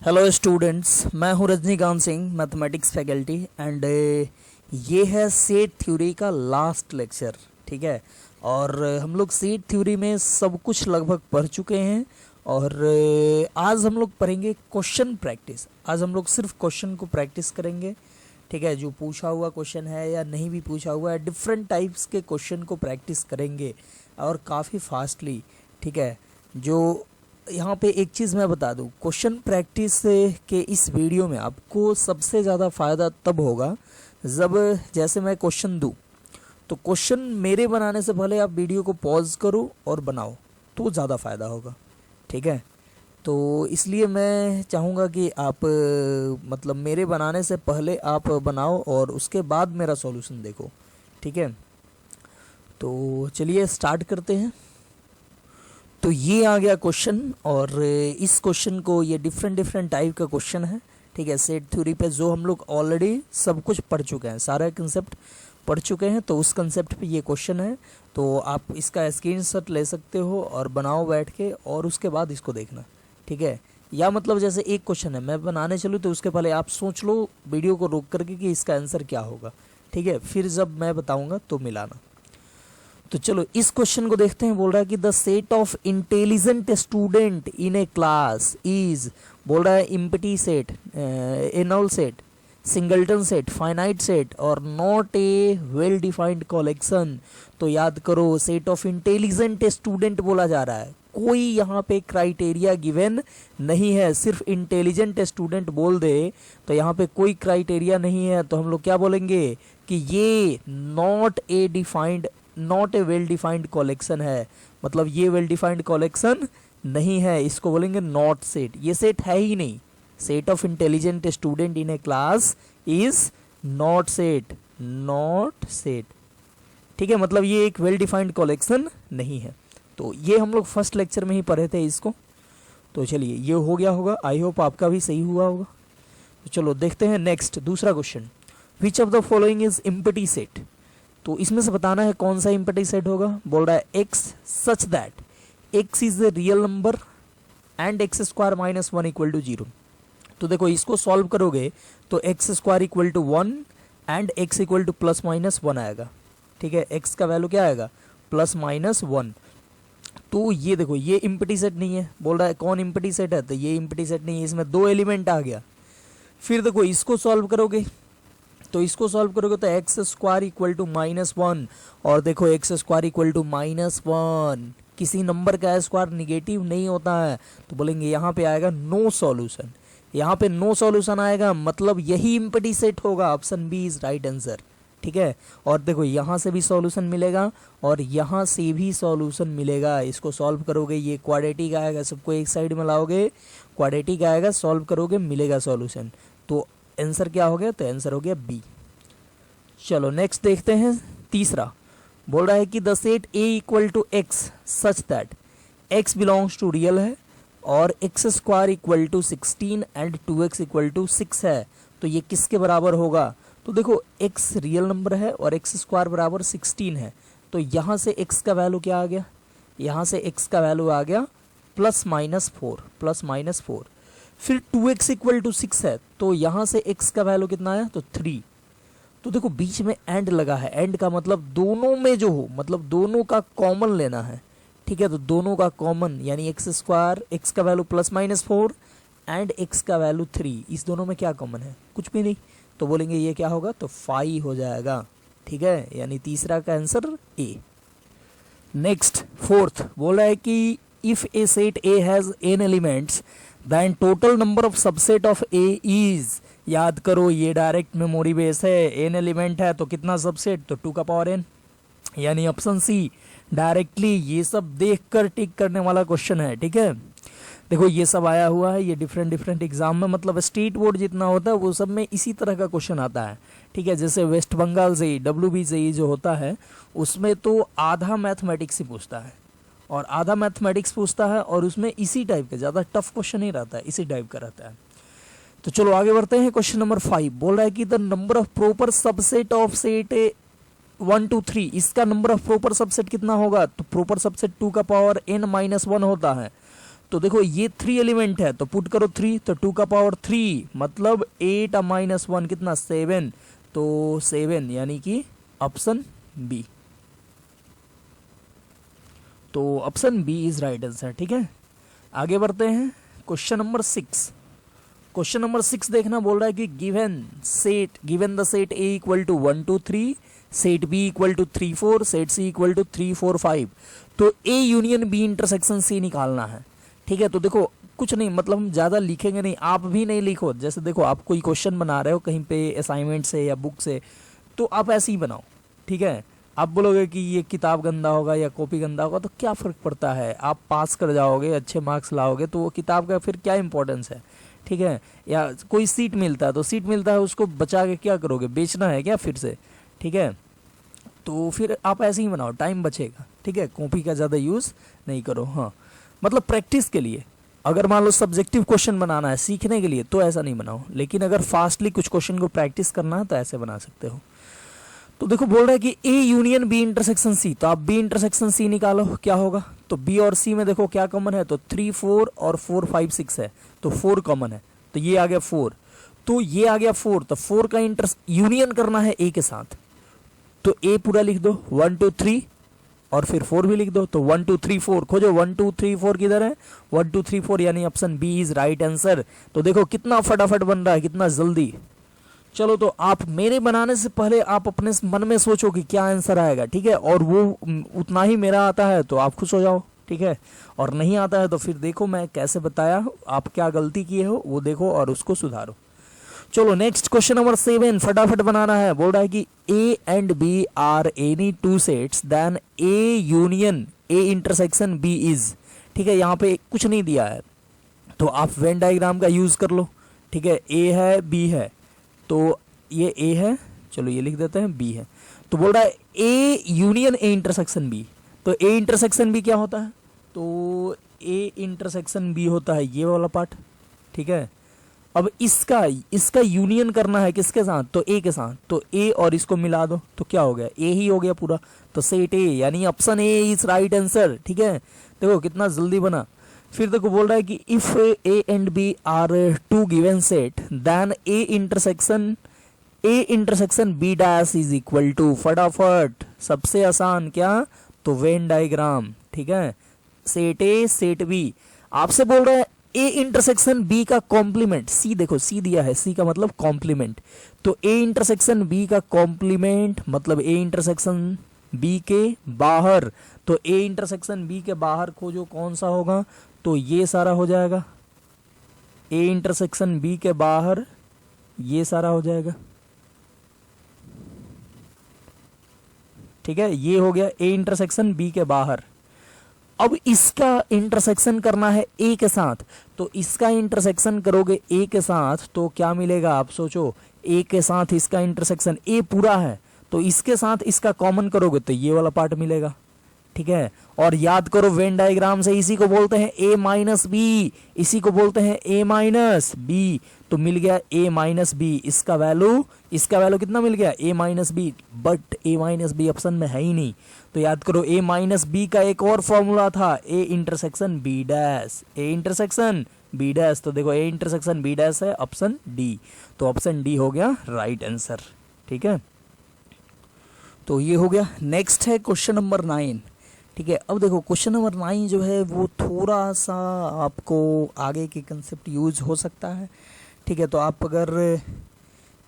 Hello students, मैं हूं Rajinikanth Singh, mathematics faculty and ये है सेट थ्योरी का लास्ट लेक्चर। ठीक है, और हम लोग सेट थ्योरी में सब कुछ लगभग पढ़ चुके हैं और आज हम लोग पढ़ेंगे क्वेश्चन प्रैक्टिस। आज हम लोग सिर्फ क्वेश्चन को प्रैक्टिस करेंगे। ठीक है, जो पूछा हुआ क्वेश्चन है या नहीं भी पूछा हुआ है, डिफरेंट टाइप्स के क्वेश्चन को प्रैक्टिस करेंगे और काफ़ी फास्टली। ठीक है, जो यहाँ पे एक चीज़ मैं बता दूँ, क्वेश्चन प्रैक्टिस के इस वीडियो में आपको सबसे ज़्यादा फ़ायदा तब होगा जब जैसे मैं क्वेश्चन दूँ तो क्वेश्चन मेरे बनाने से पहले आप वीडियो को पॉज करो और बनाओ, तो ज़्यादा फ़ायदा होगा। ठीक है, तो इसलिए मैं चाहूँगा कि आप मतलब मेरे बनाने से पहले आप बनाओ और उसके बाद मेरा सॉल्यूशन देखो। ठीक है, तो चलिए स्टार्ट करते हैं। तो ये आ गया क्वेश्चन और इस क्वेश्चन को, ये डिफरेंट टाइप का क्वेश्चन है। ठीक है, सेट थ्योरी पे जो हम लोग ऑलरेडी सब कुछ पढ़ चुके हैं, सारा कंसेप्ट पढ़ चुके हैं, तो उस कंसेप्ट पे ये क्वेश्चन है। तो आप इसका स्क्रीनशॉट ले सकते हो और बनाओ बैठ के, और उसके बाद इसको देखना। ठीक है, या मतलब जैसे एक क्वेश्चन है, मैं बनाने चलूँ तो उसके पहले आप सोच लो वीडियो को रोक करके कि इसका आंसर क्या होगा। ठीक है, फिर जब मैं बताऊँगा तो मिलाना। तो चलो इस क्वेश्चन को देखते हैं। बोल रहा है कि the set of intelligent student in a class is, बोल रहा है empty set, a null set, singleton set, finite set और not a well defined collection. तो याद करो, सेट ऑफ इंटेलिजेंट स्टूडेंट बोला जा रहा है, कोई यहाँ पे क्राइटेरिया गिवन नहीं है। सिर्फ इंटेलिजेंट स्टूडेंट बोल दे तो यहाँ पे कोई क्राइटेरिया नहीं है, तो हम लोग क्या बोलेंगे कि ये not a well defined collection है, मतलब ये वेल डिफाइंड कलेक्शन नहीं है, इसको बोलेंगे नॉट सेट। ये सेट है ही नहीं। Set of intelligent student in a class is not set. ठीक है, मतलब ये एक वेल डिफाइंड कलेक्शन नहीं है। तो ये हम लोग फर्स्ट लेक्चर में ही पढ़े थे इसको। तो चलिए ये हो गया होगा, आई होप आपका भी सही हुआ होगा। तो चलो देखते हैं नेक्स्ट, दूसरा question. Which of the following is empty set. तो इसमें से बताना है कौन सा इम्पटी सेट होगा। बोल रहा है x such that x is a real number and x square minus 1 equal to 0। तो देखो इसको सॉल्व करोगे तो x square equal to 1 and x equal to plus minus 1 आएगा। ठीक है, एक्स का वैल्यू क्या आएगा, प्लस माइनस 1। तो ये देखो ये इम्पटी सेट नहीं है। बोल रहा है कौन इम्पटी सेट है, तो ये इम्पटी सेट नहीं है, इसमें दो एलिमेंट आ गया। फिर देखो इसको सॉल्व करोगे तो x square equal to minus 1 और देखो x square equal to minus 1। किसी नंबर का स्क्वायर निगेटिव नहीं होता है, तो बोलेंगे यहाँ पे आएगा नो सॉल्यूशन। यहाँ पे नो सॉल्यूशन आएगा, मतलब यही इम्पटी सेट होगा। Option B is right answer. ठीक है, और देखो यहाँ से भी सॉल्यूशन मिलेगा और यहाँ से भी सॉल्यूशन मिलेगा। इसको सॉल्व करोगे ये क्वाड्रेटिक आएगा, सबको एक साइड में लाओगे क्वाड्रेटिक आएगा, सॉल्व करोगे मिलेगा सॉल्यूशन। तो आंसर क्या हो गया, तो आंसर हो गया बी। चलो नेक्स्ट देखते हैं तीसरा। बोल रहा है कि the set A equal to x such that x belongs to real है और x square equal to 16 and 2x equal to 6 है। तो ये किसके बराबर होगा। तो देखो x रियल नंबर है और एक्स स्क्वायर बराबर 16 है, तो यहाँ से x का वैल्यू क्या आ गया, यहाँ से x का वैल्यू आ गया प्लस माइनस 4। फिर 2x इक्वल टू 6 है, तो यहाँ से x का वैल्यू कितना आया, तो 3। तो देखो बीच में एंड लगा है, एंड का मतलब दोनों में जो हो, मतलब दोनों का कॉमन लेना है। ठीक है, तो दोनों का कॉमन यानी एक्स स्क्वायर, एक्स का value plus minus 4 and x का वैल्यू 3, इस दोनों में क्या कॉमन है, कुछ भी नहीं, तो बोलेंगे ये क्या होगा, तो 5 हो जाएगा। ठीक है, यानी तीसरा का आंसर ए। नेक्स्ट फोर्थ बोल रहा है कि if a set A has n elements then total number of subset of A is. याद करो ये डायरेक्ट मेमोरी बेस है, n एलिमेंट है तो कितना सबसेट, तो 2 का पावर n, यानी ऑप्शन सी डायरेक्टली ये सब देखकर टिक करने वाला क्वेश्चन है। ठीक है, देखो ये सब आया हुआ है, ये डिफरेंट एग्जाम में, मतलब स्टेट बोर्ड जितना होता है वो सब में इसी तरह का क्वेश्चन आता है। ठीक है, जैसे वेस्ट बंगाल से WB से जो होता है उसमें तो आधा मैथमेटिक्स ही पूछता है और आधा मैथमेटिक्स पूछता है, और उसमें इसी टाइप का, ज़्यादा टफ क्वेश्चन नहीं रहता है, इसी टाइप का रहता है। तो चलो आगे बढ़ते हैं। क्वेश्चन नंबर 5 बोल रहा है कि the number of proper subset of set 1 2 3, इसका नंबर ऑफ प्रॉपर सबसेट कितना होगा, तो प्रॉपर सबसेट 2 का पावर n-1 होता है। तो देखो ये 3 एलिमेंट है तो पुट करो 3, तो 2 का पावर 3 मतलब 8 माइनस 1 कितना 7, तो 7 यानी कि ऑप्शन बी। तो option B is right answer. ठीक है, आगे बढ़ते हैं क्वेश्चन नंबर 6। क्वेश्चन नंबर 6 देखना बोल रहा है कि given the set A equal to 1 2 3, set B equal to 3 4, set C equal to 3 4 5, तो A union B intersection C निकालना है। ठीक है, तो देखो कुछ नहीं, मतलब हम ज़्यादा लिखेंगे नहीं, आप भी नहीं लिखो। जैसे देखो आप कोई क्वेश्चन बना रहे हो कहीं पे असाइनमेंट से या बुक से, तो आप ऐसे ही बनाओ। ठीक है, आप बोलोगे कि ये किताब गंदा होगा या कॉपी गंदा होगा तो क्या फ़र्क पड़ता है, आप पास कर जाओगे, अच्छे मार्क्स लाओगे, तो वो किताब का फिर क्या इंपॉर्टेंस है। ठीक है, या कोई सीट मिलता है तो सीट मिलता है उसको बचा के क्या करोगे, बेचना है क्या फिर से। ठीक है, तो फिर आप ऐसे ही बनाओ, टाइम बचेगा। ठीक है, कॉपी का ज़्यादा यूज़ नहीं करो। हाँ, मतलब प्रैक्टिस के लिए, अगर मान लो सब्जेक्टिव क्वेश्चन बनाना है सीखने के लिए तो ऐसा नहीं बनाओ, लेकिन अगर फास्टली कुछ क्वेश्चन को प्रैक्टिस करना है तो ऐसे बना सकते हो। तो देखो बोल रहा है कि A union B intersection C, तो आप बी इंटरसेक्शन सी निकालो, क्या होगा। तो बी और सी में देखो क्या कॉमन है, तो 3 4 और 4 5 6 है, तो 4 कॉमन है, तो ये आ गया 4, तो ये आ गया 4, तो 4 का यूनियन करना है ए के साथ, तो ए पूरा लिख दो 1 2 3 और फिर 4 भी लिख दो, तो 1 2 3 4 खोजो, 1 2 3 4 किधर है, 1 2 3 4 यानी option B is right answer. तो देखो कितना फटाफट बन रहा है, कितना जल्दी। चलो, तो आप मेरे बनाने से पहले आप अपने मन में सोचो कि क्या आंसर आएगा। ठीक है, और वो उतना ही मेरा आता है तो आप खुश हो जाओ। ठीक है, और नहीं आता है तो फिर देखो मैं कैसे बताया, आप क्या गलती किए हो वो देखो और उसको सुधारो। चलो नेक्स्ट क्वेश्चन नंबर 7 फटाफट बनाना है। बोल रहा है कि A and B are any two sets then A union A intersection B is. ठीक है, यहाँ पे कुछ नहीं दिया है तो आप वेन डायग्राम का यूज कर लो। ठीक है, ए है बी है, तो ये ए है, चलो ये लिख देते हैं, बी है। तो बोल रहा है A union A intersection B, तो ए इंटरसेक्शन बी क्या होता है, तो ए इंटरसेक्शन बी होता है ये वाला पार्ट। ठीक है, अब इसका यूनियन करना है किसके साथ, तो ए के साथ, तो ए और इसको मिला दो तो क्या हो गया, ए ही हो गया पूरा, तो सेट ए यानी option A is right answer. ठीक है, देखो कितना जल्दी बना। फिर देखो बोल रहा है कि if A and B are two given set then A intersection B dash is equal to, फटाफट सबसे आसान क्या, तो वेन डायग्राम। ठीक है, सेट ए सेट बी, आपसे बोल रहा है ए इंटरसेक्शन बी का कॉम्प्लीमेंट, सी देखो सी दिया है, सी का मतलब कॉम्प्लीमेंट, तो ए इंटरसेक्शन बी का कॉम्प्लीमेंट मतलब ए इंटरसेक्शन बी के बाहर, तो ए इंटरसेक्शन बी के बाहर खोजो कौन सा होगा, तो ये सारा हो जाएगा, ए इंटरसेक्शन बी के बाहर ये सारा हो जाएगा। ठीक है, ये हो गया ए इंटरसेक्शन बी के बाहर। अब इसका इंटरसेक्शन करना है ए के साथ, तो इसका इंटरसेक्शन करोगे ए के साथ तो क्या मिलेगा, आप सोचो, ए के साथ इसका इंटरसेक्शन, ए पूरा है तो इसके साथ इसका कॉमन करोगे तो ये वाला पार्ट मिलेगा। ठीक है, और याद करो वेन डायग्राम से इसी को बोलते हैं ए माइनस बी, इसी को बोलते हैं ए माइनस बी, तो मिल गया ए माइनस बी, इसका वैल्यू कितना मिल गया, A minus B, but A minus B option में है ही नहीं, तो याद करो ए माइनस बी का एक और फॉर्मूला था, A intersection B dash, A intersection B dash, तो देखो ए इंटरसेक्शन बी डैश है ऑप्शन डी, तो ऑप्शन डी हो गया राइट आंसर। ठीक है, तो ये हो गया। नेक्स्ट है क्वेश्चन नंबर 9। ठीक है, अब देखो क्वेश्चन नंबर 9 जो है वो थोड़ा सा आपको आगे के कंसेप्ट यूज हो सकता है। ठीक है, तो आप अगर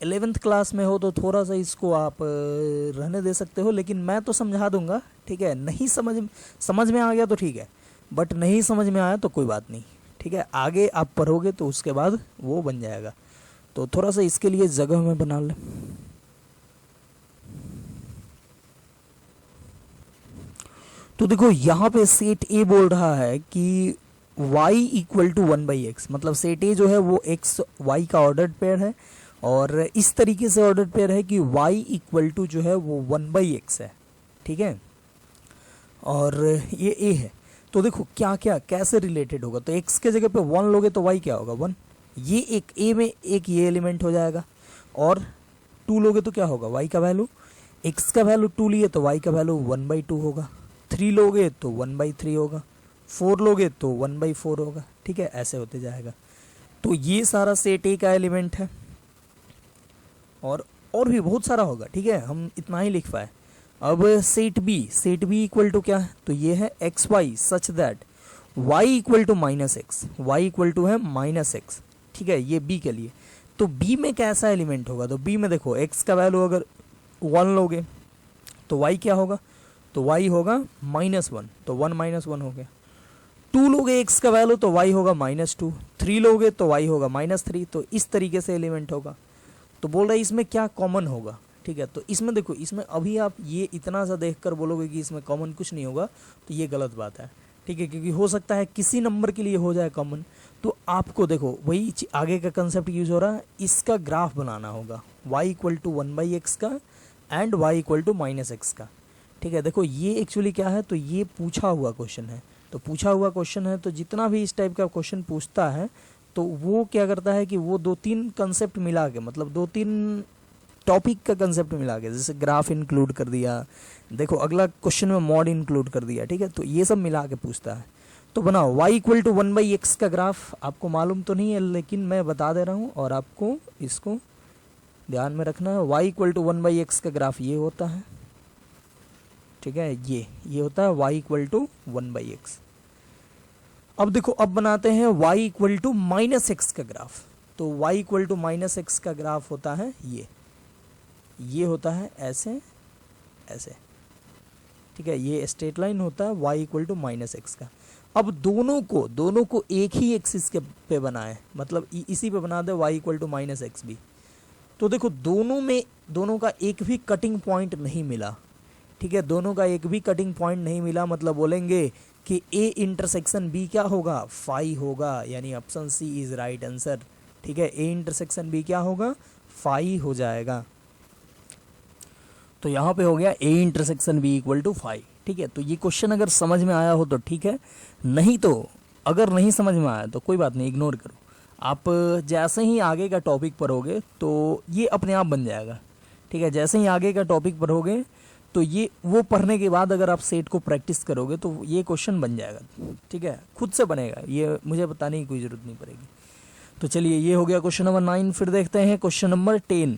11th क्लास में हो तो थोड़ा सा इसको आप रहने दे सकते हो, लेकिन मैं तो समझा दूंगा। ठीक है, नहीं समझ में आ गया तो ठीक है, बट नहीं समझ में आया तो कोई बात नहीं। ठीक है, आगे आप पढ़ोगे तो उसके बाद वो बन जाएगा, तो थोड़ा सा इसके लिए जगह में बना लें। तो देखो यहाँ पे सेट ए बोल रहा है कि y इक्वल टू 1/x, मतलब सेट ए जो है वो x y का ऑर्डर्ड पेयर है, और इस तरीके से ऑर्डर्ड पेयर है कि y इक्वल टू जो है वो 1/x है। ठीक है, और ये a है, तो देखो क्या क्या कैसे रिलेटेड होगा, तो x के जगह पे 1 लोगे तो y क्या होगा 1, ये एक a में एक ये एलिमेंट हो जाएगा, और 2 लोगे तो क्या होगा y का वैल्यू, x का वैल्यू 2 लिए तो y का वैल्यू 1/2 होगा, 3 लोगे तो 1/3 होगा, 4 लोगे तो 1/4 होगा, ठीक है, ऐसे होते जाएगा। तो ये सारा सेट ए का एलिमेंट है, और भी बहुत सारा होगा, ठीक है, हम इतना ही लिख पाए। अब सेट बी इक्वल टू क्या है, तो ये है x y such that y equal to -x, y equal to है -x, ठीक है, ये बी के लिए। तो बी में कैसा एलिमेंट होगा, तो बी में देखो x का वैल्यू अगर 1 लोगे तो y क्या होगा, तो y होगा -1, तो 1 -1 हो गया। 2 लोगे x का वैल्यू तो y होगा -2, 3 लोगे तो y होगा -3, तो इस तरीके से एलिमेंट होगा। तो बोल रहा है इसमें क्या कॉमन होगा, ठीक है, तो इसमें देखो, इसमें अभी आप ये इतना सा देखकर बोलोगे कि इसमें कॉमन कुछ नहीं होगा, तो ये गलत बात है, ठीक है, क्योंकि हो सकता है किसी नंबर के लिए हो जाए कॉमन। तो आपको देखो वही आगे का कंसेप्ट यूज हो रहा है, इसका ग्राफ बनाना होगा y इक्वल टू 1/x का and y equal to -x का, ठीक है। देखो ये एक्चुअली क्या है, तो ये पूछा हुआ क्वेश्चन है, तो पूछा हुआ क्वेश्चन है तो जितना भी इस टाइप का क्वेश्चन पूछता है तो वो क्या करता है कि वो 2-3 कंसेप्ट मिला के, मतलब 2-3 टॉपिक का कंसेप्ट मिला के, जैसे ग्राफ इंक्लूड कर दिया, देखो अगला क्वेश्चन में मॉड इंक्लूड कर दिया, ठीक है, तो ये सब मिला के पूछता है। तो बनाओ y इक्वल टू 1/x का ग्राफ, आपको मालूम तो नहीं है लेकिन मैं बता दे रहा हूँ और आपको इसको ध्यान में रखना है। y इक्वल टू 1/x का ग्राफ ये होता है, ठीक है, ये होता है y इक्वल टू 1/x। अब देखो, अब बनाते हैं y इक्वल टू -x का ग्राफ। तो y इक्वल टू -x का ग्राफ होता है ये होता है ऐसे ऐसे, ठीक है, ये स्ट्रेट लाइन होता है y इक्वल टू -x का। अब दोनों को एक ही एक्सिस के पे बनाए, मतलब इसी पे बना दे y इक्वल टू -x भी। तो देखो दोनों का एक भी कटिंग पॉइंट नहीं मिला, ठीक है, दोनों का एक भी कटिंग पॉइंट नहीं मिला, मतलब बोलेंगे कि a इंटरसेक्शन b क्या होगा, फाई होगा, यानी option C is right answer, ठीक है, a इंटरसेक्शन b क्या होगा, फाई हो जाएगा। तो यहाँ पे हो गया a intersection b equal to phi, ठीक है। तो ये क्वेश्चन अगर समझ में आया हो तो ठीक है, नहीं तो अगर नहीं समझ में आया तो कोई बात नहीं, इग्नोर करो। आप जैसे ही आगे का टॉपिक पढ़ोगे तो ये अपने आप बन जाएगा, ठीक है, जैसे ही आगे का टॉपिक पढ़ोगे तो ये वो पढ़ने के बाद अगर आप सेट को प्रैक्टिस करोगे तो ये क्वेश्चन बन जाएगा, ठीक है, खुद से बनेगा, ये मुझे बताने की कोई ज़रूरत नहीं पड़ेगी। तो चलिए, ये हो गया क्वेश्चन नंबर 9। फिर देखते हैं क्वेश्चन नंबर 10।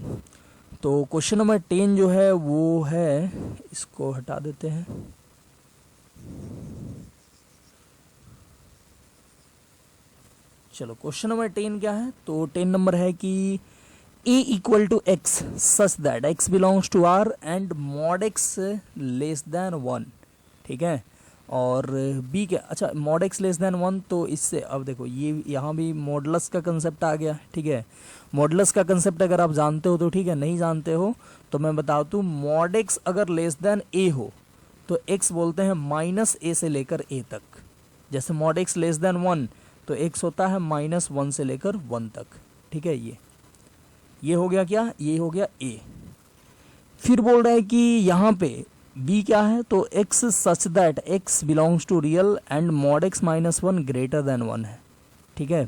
तो क्वेश्चन नंबर 10 जो है वो है, इसको हटा देते हैं, चलो क्वेश्चन नंबर 10 क्या है, तो 10 नंबर है कि a equal to x such that x belongs to r and mod x less than 1, ठीक है, और b क्या, अच्छा मॉड x लेस देन 1, तो इससे अब देखो ये यहाँ भी मॉडलस का कंसेप्ट आ गया, ठीक है। मॉडलस का कंसेप्ट अगर आप जानते हो तो ठीक है, नहीं जानते हो तो मैं बता दूँ, मॉड x अगर लेस देन a हो तो x बोलते हैं -a से लेकर a तक। जैसे मॉड x लेस देन 1 तो x होता है -1 से लेकर 1 तक, ठीक है। ये हो गया क्या, ये हो गया a। फिर बोल रहा है कि यहाँ पे b क्या है, तो x such that x belongs to real and mod x -1 greater than 1 है, ठीक है।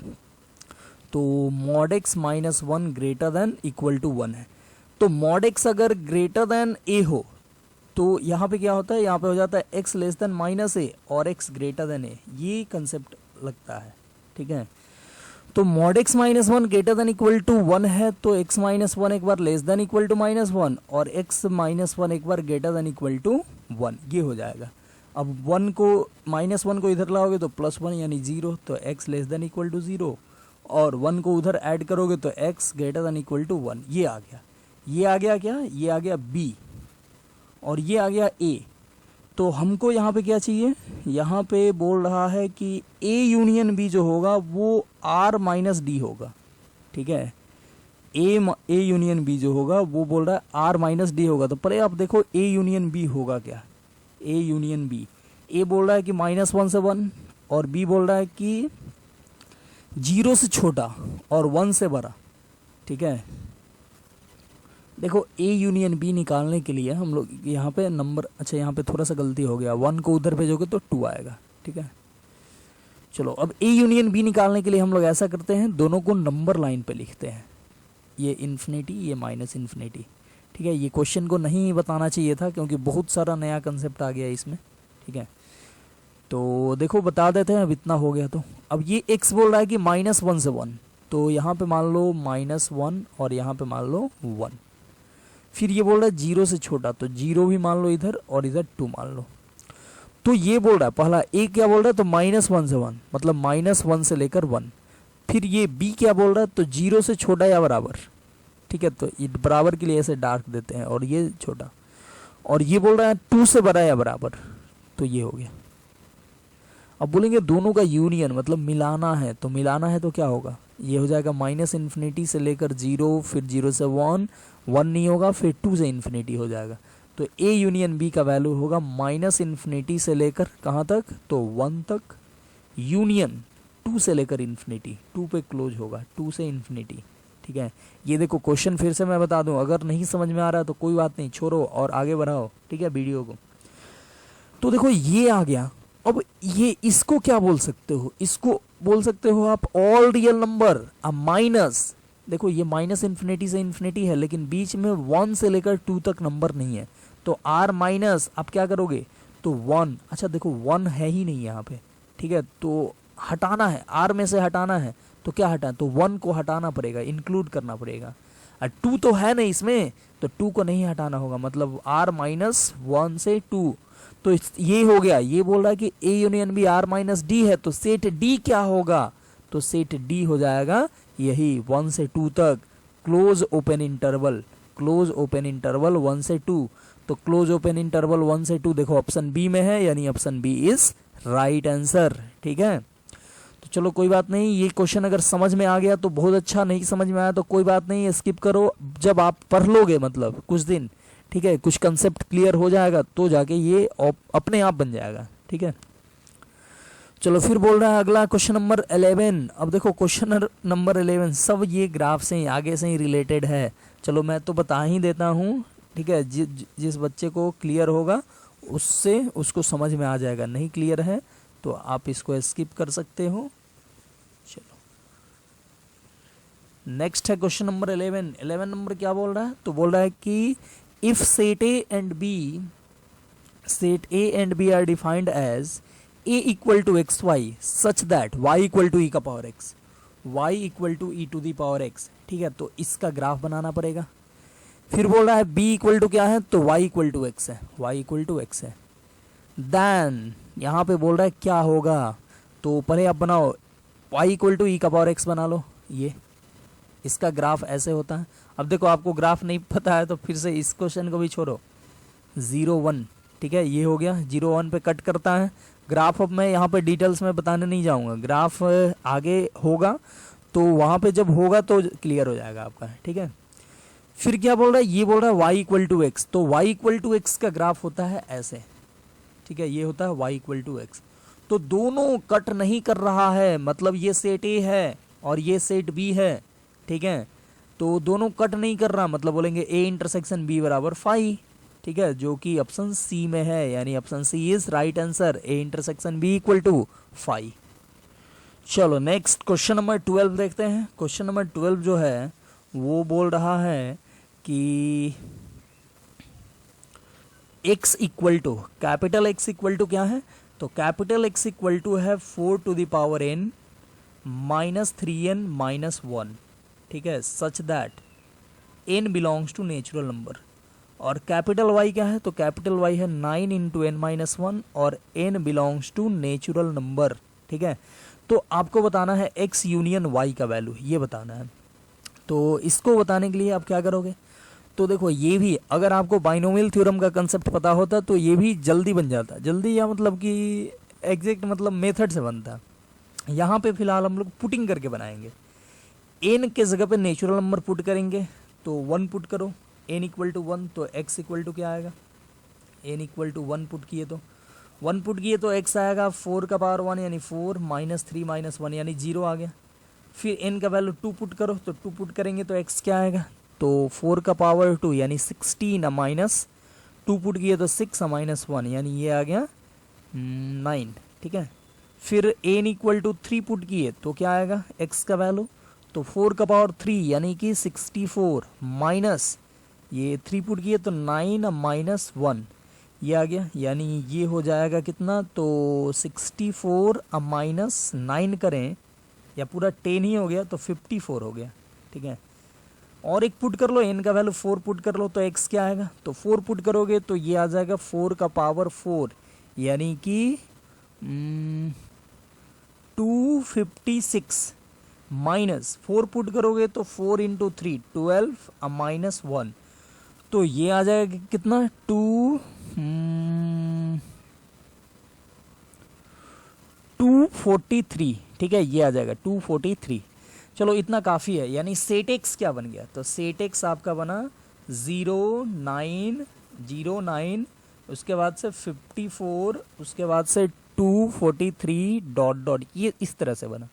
तो mod x -1 greater than equal to 1 है। तो मॉड x अगर ग्रेटर देन a हो तो यहाँ पे क्या होता है, यहाँ पे हो जाता है x लेस देन -a और x ग्रेटर देन a, ये कंसेप्ट लगता है, ठीक है। तो mod x -1 greater than equal to 1 है, तो x -1 एक बार लेस देन इक्वल टू -1 और x -1 एक बार ग्रेटर देन इक्वल टू 1, ये हो जाएगा। अब -1 को इधर लाओगे तो +1 यानी 0, तो x less than equal to 0, और 1 को उधर ऐड करोगे तो x greater than equal to 1, ये आ गया। ये आ गया क्या, ये आ गया b और ये आ गया a। तो हमको यहाँ पे क्या चाहिए, यहाँ पे बोल रहा है कि a यूनियन b जो होगा वो r - d होगा, ठीक है। a यूनियन b जो होगा वो बोल रहा है r - d होगा। तो पहले आप देखो a यूनियन b होगा क्या, a यूनियन b, a बोल रहा है कि -1 से 1 और b बोल रहा है कि 0 से छोटा और 1 से बड़ा, ठीक है। देखो a यूनियन b निकालने के लिए हम लोग यहाँ पे नंबर, अच्छा यहाँ पे थोड़ा सा गलती हो गया, 1 को उधर भेजोगे तो 2 आएगा, ठीक है। चलो अब a यूनियन b निकालने के लिए हम लोग ऐसा करते हैं, दोनों को नंबर लाइन पे लिखते हैं, ये इन्फिनिटी ये -इन्फिनिटी, ठीक है। ये क्वेश्चन को नहीं बताना चाहिए था क्योंकि बहुत सारा नया कंसेप्ट आ गया इसमें, ठीक है। तो देखो बता देते हैं, अब इतना हो गया। तो अब ये x बोल रहा है कि -1 से 1, तो यहाँ पे मान लो -1 और यहाँ पे मान लो 1। फिर ये बोल रहा है 0 से छोटा, तो 0 भी मान लो इधर और इधर 2 मान लो। तो ये बोल रहा है पहला a क्या बोल रहा है, तो -1 से 1 मतलब -1 से लेकर 1। फिर ये b क्या बोल रहा है, तो 0 से छोटा या बराबर, ठीक है, तो ये बराबर के लिए ऐसे डार्क देते हैं और ये छोटा। और ये बोल रहा है 2 से बड़ा या बराबर, तो ये हो गया। अब बोलेंगे दोनों का यूनियन मतलब मिलाना है, तो मिलाना है तो क्या होगा, ये हो जाएगा -∞ से लेकर 0, फिर 0 से 1, 1 नहीं होगा, फिर 2 से इन्फिनिटी हो जाएगा। तो a यूनियन b का वैल्यू होगा -∞ से लेकर कहाँ तक, तो 1 तक, यूनियन 2 से लेकर इन्फिनिटी, 2 पे क्लोज होगा, 2 से इन्फिनिटी। ठीक है, ये देखो क्वेश्चन फिर से मैं बता दूं, अगर नहीं समझ में आ रहा है तो कोई बात नहीं, छोड़ो और आगे बढ़ाओ, ठीक है, वीडियो को। तो देखो ये आ गया। अब ये इसको क्या बोल सकते हो, इसको बोल सकते हो आप ऑल रियल नंबर माइनस। देखो ये -∞ से इन्फिनिटी है, लेकिन बीच में 1 से लेकर 2 तक नंबर नहीं है, तो r माइनस आप क्या करोगे, तो 1। अच्छा देखो 1 है ही नहीं यहाँ पे, ठीक है, तो हटाना है, r में से हटाना है, तो क्या हटाएं, तो 1 को हटाना पड़ेगा, इंक्लूड करना पड़ेगा। और 2 तो है नहीं इसमें, तो 2 को नहीं हटाना होगा, मतलब r -1 से 2। तो ये हो गया। ये बोल रहा है कि a union b r d है, तो सेट d क्या होगा, तो सेट d हो जाएगा यही 1 से 2 तक, close open interval, close open interval 1 से 2। तो क्लोज ओपन इंटरवल 1 से 2 देखो ऑप्शन बी में है, यानी option B is right answer. ठीक है, तो चलो कोई बात नहीं, ये क्वेश्चन अगर समझ में आ गया तो बहुत अच्छा, नहीं समझ में आया तो कोई बात नहीं, स्किप करो। जब आप पढ़ लोगे मतलब कुछ दिन, ठीक है, कुछ कंसेप्ट क्लियर हो जाएगा तो जाके ये अपने आप बन जाएगा। ठीक है, चलो फिर बोल रहा है अगला क्वेश्चन नंबर 11। अब देखो क्वेश्चन नंबर 11 सब ये ग्राफ से ही आगे से ही रिलेटेड है। चलो मैं तो बता ही देता हूँ, ठीक है, जिस बच्चे को क्लियर होगा उससे उसको समझ में आ जाएगा, नहीं क्लियर है तो आप इसको स्किप कर सकते हो। चलो नेक्स्ट है क्वेश्चन नंबर 11। 11 नंबर क्या बोल रहा है, तो बोल रहा है कि if set A and B are defined as a equal to xy such that y equal to e का power x, y equal to e to the power x। ठीक है, तो इसका ग्राफ बनाना पड़ेगा। फिर बोल रहा है b इक्वल टू क्या है, तो y इक्वल टू x है, y इक्वल टू x है। देन यहाँ पे बोल रहा है क्या होगा, तो पहले आप बनाओ y इक्वल टू e का पावर x बना लो, ये इसका ग्राफ ऐसे होता है। अब देखो आपको ग्राफ नहीं पता है तो फिर से इस क्वेश्चन को भी छोड़ो, 0 1, ठीक है, ये हो गया, 0 1 पे कट करता है ग्राफ। अब मैं यहाँ पे डिटेल्स में बताने नहीं जाऊँगा, ग्राफ आगे होगा तो वहाँ पे जब होगा तो क्लियर हो जाएगा आपका। ठीक है, फिर क्या बोल रहा है, ये बोल रहा है y इक्वल टू एक्स, तो y इक्वल टू एक्स का ग्राफ होता है ऐसे। ठीक है, ये होता है y इक्वल टू एक्स। तो दोनों कट नहीं कर रहा है, मतलब ये सेट ए है और ये सेट बी है। ठीक है, तो दोनों कट नहीं कर रहा, मतलब बोलेंगे a इंटरसेक्शन b बराबर फाई। ठीक है, जो कि ऑप्शन सी में है, यानी option C is right answer, a intersection b equal to phi. चलो नेक्स्ट क्वेश्चन नंबर 12 देखते हैं। क्वेश्चन नंबर 12 जो है वो बोल रहा है कि x equal to, capital x equal to क्या है, तो कैपिटल x इक्वल टू है 4 to the power n -3n -1। ठीक है, such that n belongs to natural number. और कैपिटल y क्या है, तो कैपिटल y है 9 इंटू n -1 और n belongs to natural number. ठीक है, तो आपको बताना है x यूनियन y का वैल्यू, ये बताना है। तो इसको बताने के लिए आप क्या करोगे, तो देखो ये भी अगर आपको बाइनोमियल थ्योरम का कंसेप्ट पता होता तो ये भी जल्दी बन जाता, जल्दी या मतलब कि एग्जैक्ट मतलब मेथड से बनता। यहाँ पे फिलहाल हम लोग पुटिंग करके बनाएंगे। n के जगह पे नेचुरल नंबर पुट करेंगे, तो 1 पुट करो, n इक्वल टू 1, तो x इक्वल टू क्या आएगा, n इक्वल टू 1 पुट किए तो 1 पुट किए तो x आएगा 4 का पावर 1 यानी 4 -3 -1 यानी 0 आ गया। फिर n का वैल्यू 2 पुट करो, तो 2 पुट करेंगे तो x क्या आएगा, तो 4 का पावर 2 यानी 16 माइनस 2 पुट किए तो 6 -1 यानी ये आ गया 9। ठीक है, फिर n इक्वल टू 3 पुट किए तो क्या आएगा x का वैल्यू, तो 4 का पावर 3 यानी कि 64 माइनस ये 3 पुट किए तो 9 -1 ये आ गया, यानी ये हो जाएगा कितना, तो 64 अब -9 करें या पूरा 10 ही हो गया तो 54 हो गया। ठीक है, और एक पुट कर लो, n का वैल्यू 4 पुट कर लो तो x क्या आएगा, तो 4 पुट करोगे तो ये आ जाएगा 4 का पावर 4, यानी कि 256 माइनस 4 पुट करोगे तो 4 इंटू 3 12 -1, तो ये आ जाएगा कितना 243। ठीक है, ये आ जाएगा 243। चलो इतना काफ़ी है, यानी सेट एक्स क्या बन गया, तो सेट एक्स आपका बना 0909, उसके बाद से 54, उसके बाद से 243 डॉट डॉट, ये इस तरह से बना।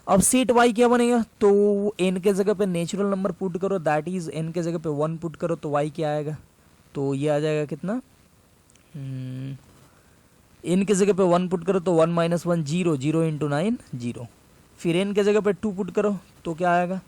अब सेट वाई क्या बनेगा, तो एन के जगह पे नेचुरल नंबर पुट करो, दैट इज एन के जगह पे 1 पुट करो तो वाई क्या आएगा, तो ये आ जाएगा कितना, एन के जगह पे 1 पुट करो तो 1 - 1 0, 0 इंटू 9 0, फिर एन के जगह पे 2 पुट करो तो क्या आएगा,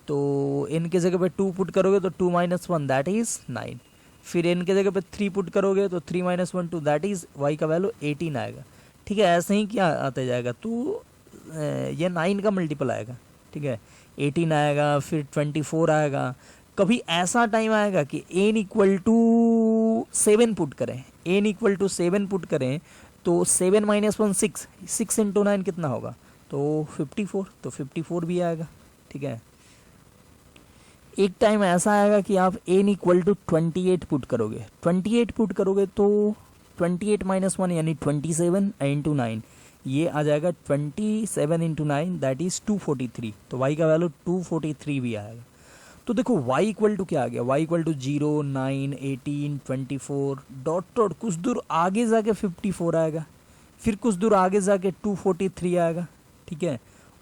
तो एन के जगह पे 2 पुट करोगे तो 2 - 1 दैट इज 9, फिर एन के जगह पे 3 पुट करोगे तो 3 - 1 2 दैट इज वाई का वैल्यू 18 आएगा। ठीक है, ऐसे ही क्या आते जाएगा, तो ये 9 का मल्टीपल आएगा। ठीक है, 18 आएगा, फिर 24 आएगा। कभी ऐसा टाइम आएगा कि n इक्वल टू 7 पुट करें, n इक्वल टू 7 पुट करें तो 7 - 1 6, 6 इंटू 9 कितना होगा, तो 54, तो 54 भी आएगा। ठीक है, एक टाइम ऐसा आएगा कि आप n इक्वल टू 28 पुट करोगे, 28 पुट करोगे तो 28 - 1 यानी 27 इंटू 9, ये आ जाएगा 27 इंटू 9 दैट इज 243, तो y का वैल्यू 243 भी आएगा। तो देखो y इक्वल टू क्या आ गया, y equal to 0 9 18 24 dot dot, कुछ दूर आगे जाके 54 आएगा, फिर कुछ दूर आगे जाके 243 आएगा। ठीक है,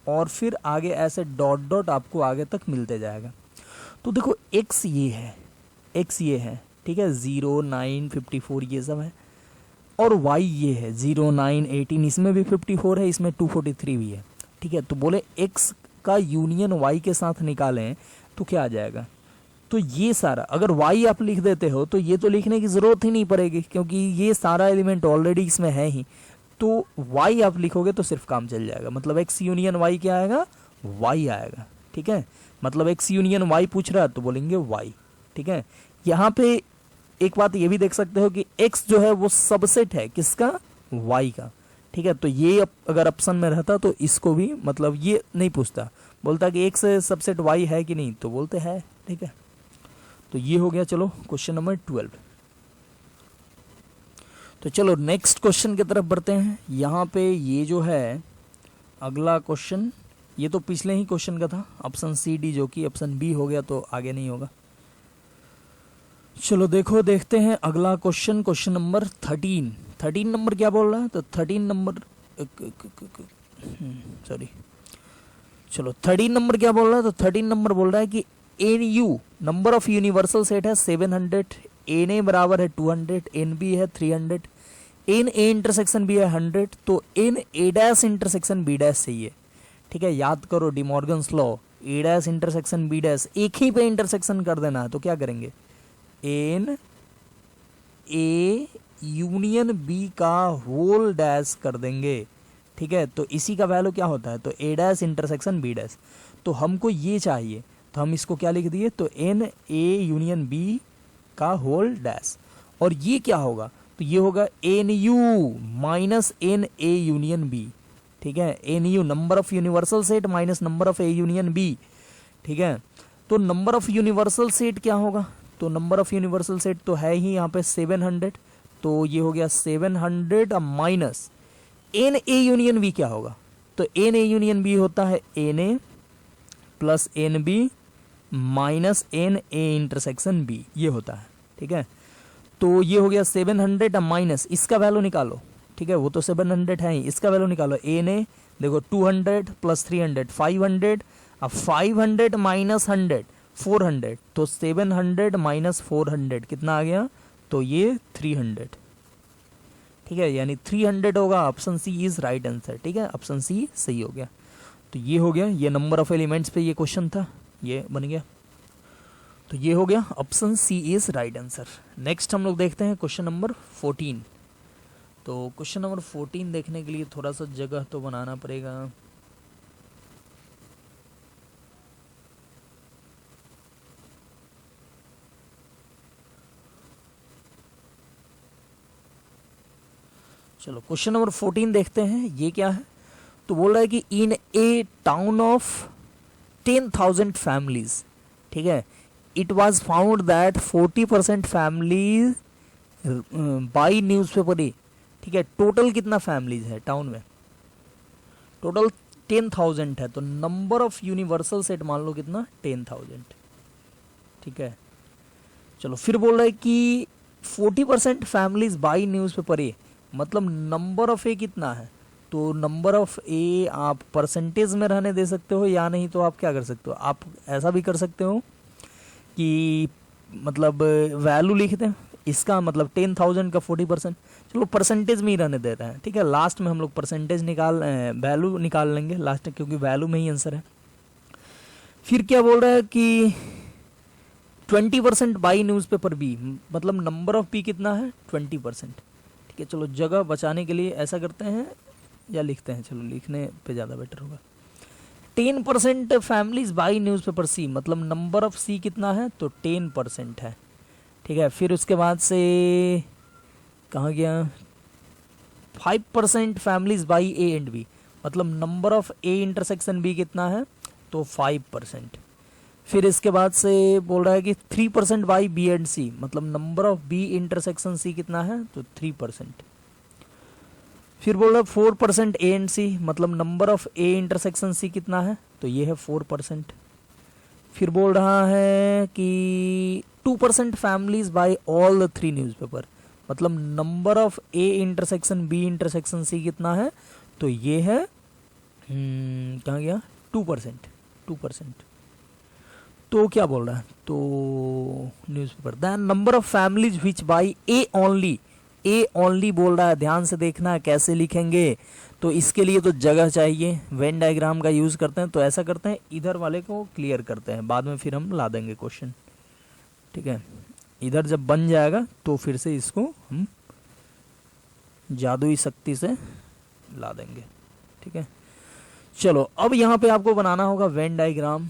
और फिर आगे ऐसे डॉट डॉट आपको आगे तक मिलते जाएगा। तो देखो x ये है, x ये है, ठीक है, 0 9 54 ये सब है, और y ये है 0 9 18, इसमें भी 54 है, इसमें 243 भी है। ठीक है, तो बोले x का यूनियन y के साथ निकालें तो क्या आ जाएगा, तो ये सारा अगर y आप लिख देते हो तो ये तो लिखने की ज़रूरत ही नहीं पड़ेगी, क्योंकि ये सारा एलिमेंट ऑलरेडी इसमें है ही, तो y आप लिखोगे तो सिर्फ काम चल जाएगा, मतलब x यूनियन y क्या आएगा, y आएगा। ठीक है, मतलब x यूनियन y पूछ रहा है तो बोलेंगे y। ठीक है, यहाँ पे एक बात ये भी देख सकते हो कि x जो है वो सबसेट है किसका, y का। ठीक है, तो ये अगर ऑप्शन में रहता तो इसको भी मतलब ये नहीं पूछता, बोलता कि x सबसेट y है कि नहीं, तो बोलते हैं। ठीक है, तो ये हो गया। चलो क्वेश्चन नंबर 12। तो चलो नेक्स्ट क्वेश्चन की तरफ बढ़ते हैं। यहाँ पे ये जो है अगला क्वेश्चन, ये तो पिछले ही क्वेश्चन का था, ऑप्शन सी डी, जो कि ऑप्शन बी हो गया तो आगे नहीं होगा। चलो देखो देखते हैं अगला क्वेश्चन, क्वेश्चन नंबर 13। 13 नंबर क्या बोल रहा है, तो 13 नंबर सॉरी, चलो 13 नंबर क्या बोल रहा है, तो 13 नंबर बोल रहा है कि n U number of universal set है 700, एन ए बराबर है 200, एन बी है 300, एन ए इंटरसेक्शन बी है 100, तो n A dash intersection B dash चाहिए। ठीक है, याद करो De Morgan's law, A dash intersection B dash एक ही पे इंटरसेक्शन कर देना है, तो क्या करेंगे, एन ए यूनियन बी का होल डैश कर देंगे। ठीक है, तो इसी का वैल्यू क्या होता है, तो ए डैश इंटरसेक्शन बी डैश, तो हमको ये चाहिए तो हम इसको क्या लिख दिए, तो एन ए यूनियन बी का होल डैश, और ये क्या होगा, तो ये होगा n U minus n A union B. ठीक है, n U number of universal set minus number of A union B. ठीक है, तो नंबर ऑफ यूनिवर्सल सेट क्या होगा, तो नंबर ऑफ यूनिवर्सल सेट तो है ही यहाँ पे 700, तो ये हो गया 700 minus n A union B क्या होगा, तो एन ए यूनियन बी होता है n A plus n B minus n A intersection B, ये होता है। ठीक है, तो ये हो गया 700 माइनस इसका वैल्यू निकालो। ठीक है, वो तो 700 है ही, इसका वैल्यू निकालो, एन ए देखो 200 प्लस 300 500, अब 500 माइनस 100 400, तो 700 माइनस 400 कितना आ गया, तो ये 300। ठीक है, यानी 300 होगा, option C is right answer. ठीक है, ऑप्शन सी सही हो गया। तो ये हो गया, ये नंबर ऑफ एलिमेंट्स पे ये क्वेश्चन था, ये बन गया। तो ये हो गया, option C is right answer. Next हम लोग देखते हैं क्वेश्चन नंबर 14। तो क्वेश्चन नंबर 14 देखने के लिए थोड़ा सा जगह तो बनाना पड़ेगा। चलो क्वेश्चन नंबर 14 देखते हैं, ये क्या है। तो बोल रहा है कि in a town of 10,000 families, ठीक है, it was found that 40% families by newspaper A, ठीक है। टोटल कितना फैमिलीज है टाउन में, टोटल 10,000 है, तो नंबर ऑफ यूनिवर्सल सेट मान लो कितना 10,000, ठीक है। चलो फिर बोल रहा है कि 40% फैमिलीज बाई न्यूज़पेपर ए, मतलब नंबर ऑफ ए कितना है। तो नंबर ऑफ ए आप परसेंटेज में रहने दे सकते हो, या नहीं तो आप क्या कर सकते हो, आप ऐसा भी कर सकते हो कि मतलब वैल्यू लिख दें, इसका मतलब 10,000 का 40%, चलो परसेंटेज में ही रहने दे रहे हैं, ठीक है। लास्ट में हम लोग परसेंटेज वैल्यू निकाल लेंगे लास्ट में, क्योंकि वैल्यू में ही आंसर है। फिर क्या बोल रहा है कि 20% बाई न्यूज़पेपर बी, मतलब नंबर ऑफ बी कितना है 20%, ठीक है। चलो जगह बचाने के लिए ऐसा करते हैं या लिखते हैं, चलो लिखने पे ज़्यादा बेटर होगा। 10% फैमिलीज बाई न्यूज़पेपर सी, मतलब नंबर ऑफ सी कितना है तो 10% है, ठीक है। फिर उसके बाद से कहाँ गया, 5% families by A and B, मतलब number of A intersection B कितना है तो 5%। फिर इसके बाद से बोल रहा है कि 3% बाई बी एंड सी, मतलब number of B intersection C कितना है तो 3%। फिर बोल रहा है 4% ए एंड सी, मतलब number of A intersection C कितना है तो ये है 4%। फिर बोल रहा है कि 2% families by all the 3 newspaper, मतलब number of A intersection B intersection C कितना है तो ये है कहाँ गया 2%। तो क्या बोल रहा है, तो newspaper than number of families which buy A only बोल रहा है। ध्यान से देखना है कैसे लिखेंगे, तो इसके लिए तो जगह चाहिए, वेन डायग्राम का यूज़ करते हैं। तो ऐसा करते हैं, इधर वाले को क्लियर करते हैं, बाद में फिर हम ला देंगे क्वेश्चन, ठीक है। इधर जब बन जाएगा तो फिर से इसको हम जादुई शक्ति से ला देंगे, ठीक है। चलो अब यहाँ पे आपको बनाना होगा वेन डायग्राम।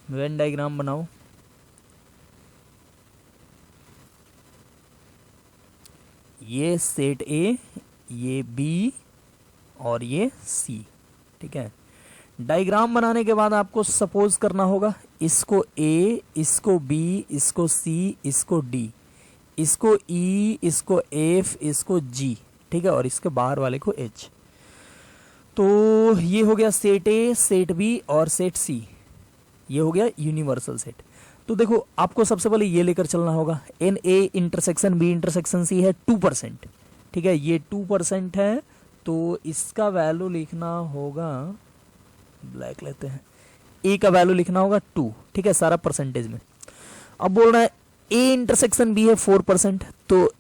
वेन डायग्राम बनाओ। ये सेट ए, ये बी और ये सी, ठीक है। डायग्राम बनाने के बाद आपको सपोज करना होगा इसको ए, इसको बी, इसको सी, इसको डी, इसको ई, इसको एफ, इसको जी, ठीक है, और इसके बाहर वाले को एच। तो ये हो गया सेट ए, सेट बी और सेट सी, ये हो गया यूनिवर्सल सेट। तो देखो आपको सबसे पहले ये लेकर चलना होगा, n A intersection B intersection C है 2%, ठीक है, ये 2% है, तो इसका वैल्यू लिखना होगा, ब्लैक लेते हैं, ए का वैल्यू लिखना होगा 2, ठीक है, सारा परसेंटेज में। अब बोल रहा है ए इंटरसेक्शन बी है 4%, तो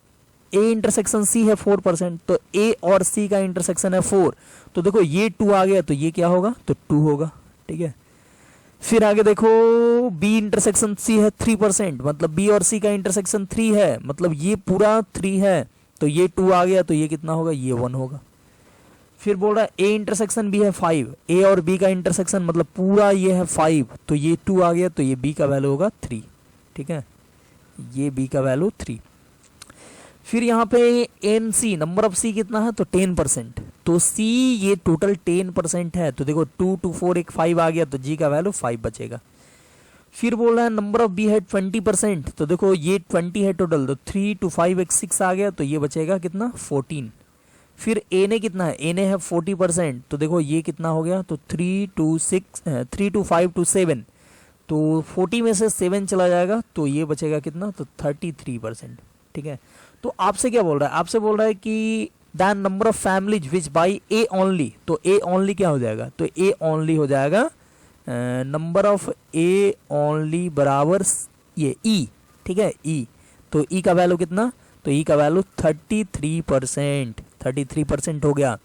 ए इंटरसेक्शन सी है 4%, तो ए और सी का इंटरसेक्शन है 4, तो देखो ये 2 आ गया तो ये क्या होगा तो 2 होगा, ठीक है। फिर आगे देखो बी इंटरसेक्शन सी है 3%, मतलब बी और सी का इंटरसेक्शन 3 है, मतलब ये पूरा 3 है, तो ये 2 आ गया तो ये कितना होगा ये 1 होगा। फिर बोल रहा है ए इंटरसेक्शन बी है 5, ए और बी का इंटरसेक्शन मतलब पूरा ये है 5, तो ये 2 आ गया तो ये बी का वैल्यू होगा 3, ठीक है, ये बी का वैल्यू 3। फिर यहाँ पे एन सी, नंबर ऑफ सी कितना है तो 10%, तो सी ये टोटल 10% है, तो देखो 2 2 4 एक 5 आ गया तो जी का वैल्यू 5 बचेगा। फिर बोल रहा है नंबर ऑफ बी है 20%, तो देखो ये 20 है टोटल, तो 3 2 5 एक 6 आ गया तो ये बचेगा कितना 14। फिर ए ने कितना है, ए ने है 40%, तो देखो ये कितना हो गया तो 3 2 5 2 7, तो 40 में से 7 चला जाएगा तो ये बचेगा कितना तो 33%, ठीक है। तो आपसे क्या बोल रहा है, आपसे बोल रहा है कि than number of families which buy A only, तो ए ओनली क्या हो जाएगा तो ए ओनली हो जाएगा नंबर ऑफ ए ओनली बराबर ये ई, ठीक है, ई, तो ई का वैल्यू कितना तो ई का वैल्यू 33% हो गया।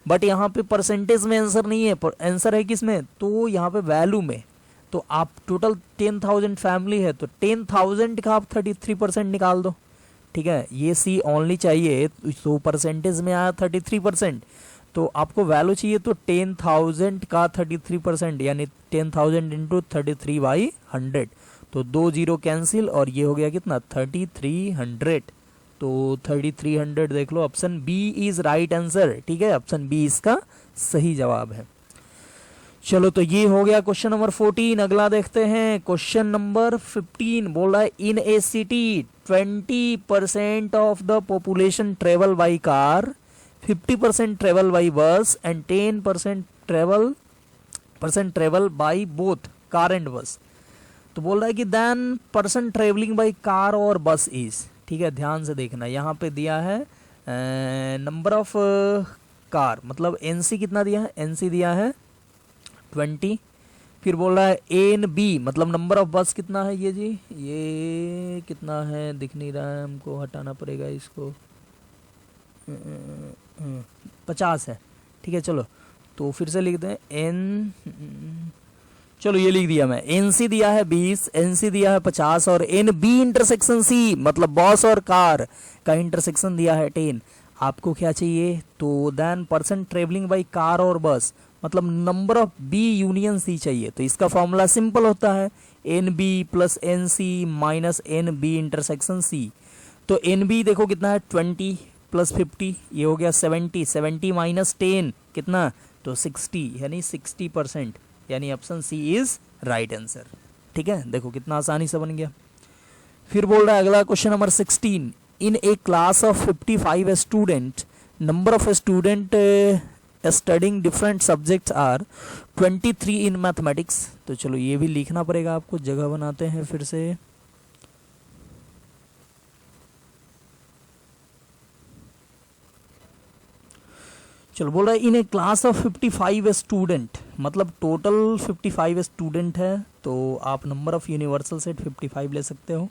बट यहाँ पे परसेंटेज में आंसर नहीं है, आंसर है किस में तो यहाँ पे वैल्यू में, तो आप टोटल 10,000 फैमिली है तो 10,000 का आप 33% निकाल दो, ठीक है। ये सी ओनली चाहिए तो परसेंटेज में आया 33%, तो आपको वैल्यू चाहिए तो 10,000 का 33% यानी 10,000 इंटू 33/100, तो 2 0 कैंसिल और ये हो गया कितना 3300। तो 3300 देख लो, option B is right answer, ठीक है, ऑप्शन बी इसका सही जवाब है। चलो तो ये हो गया क्वेश्चन नंबर 14। अगला देखते हैं क्वेश्चन नंबर 15। बोल रहा है in a city 20% of the population travel by car, 50% travel by bus and 10% travel by both car and bus. तो बोल रहा है कि then person travelling by car और बस इज, ठीक है, ध्यान से देखना, यहाँ पे दिया है नंबर ऑफ कार, मतलब एनसी कितना दिया है, एनसी दिया है 20। फिर बोल रहा है ए एन बी मतलब नंबर ऑफ बस कितना है, ये जी ये कितना है दिख नहीं रहा है, हमको हटाना पड़ेगा इसको, 50 है, ठीक है। चलो तो फिर से लिख दें एन, चलो ये लिख दिया मैं, एन सी दिया है 20, एन सी दिया है 50 और एन बी इंटरसेक्शन सी मतलब बस और कार का इंटरसेक्शन दिया है 10। आपको क्या चाहिए, तो then person travelling by car और बस मतलब number of B union C चाहिए। तो इसका फॉर्मूला सिंपल होता है n B plus n C minus n B intersection C. तो एन बी देखो कितना है 20 प्लस 50 ये हो गया 70, 70 माइनस 10 कितना, तो 60 यानी 60%, यानी option C is right answer, ठीक है। देखो कितना आसानी से बन गया। फिर बोल रहा है अगला question number 16। In a class of 55 student, number of student studying different subjects are 23 in mathematics. तो चलो ये भी लिखना पड़ेगा आपको, जगह बनाते हैं फिर से। चलो बोल रहा है in a class of 55 student मतलब टोटल 55 स्टूडेंट है, तो आप नंबर ऑफ यूनिवर्सल सेट 55 ले सकते हो,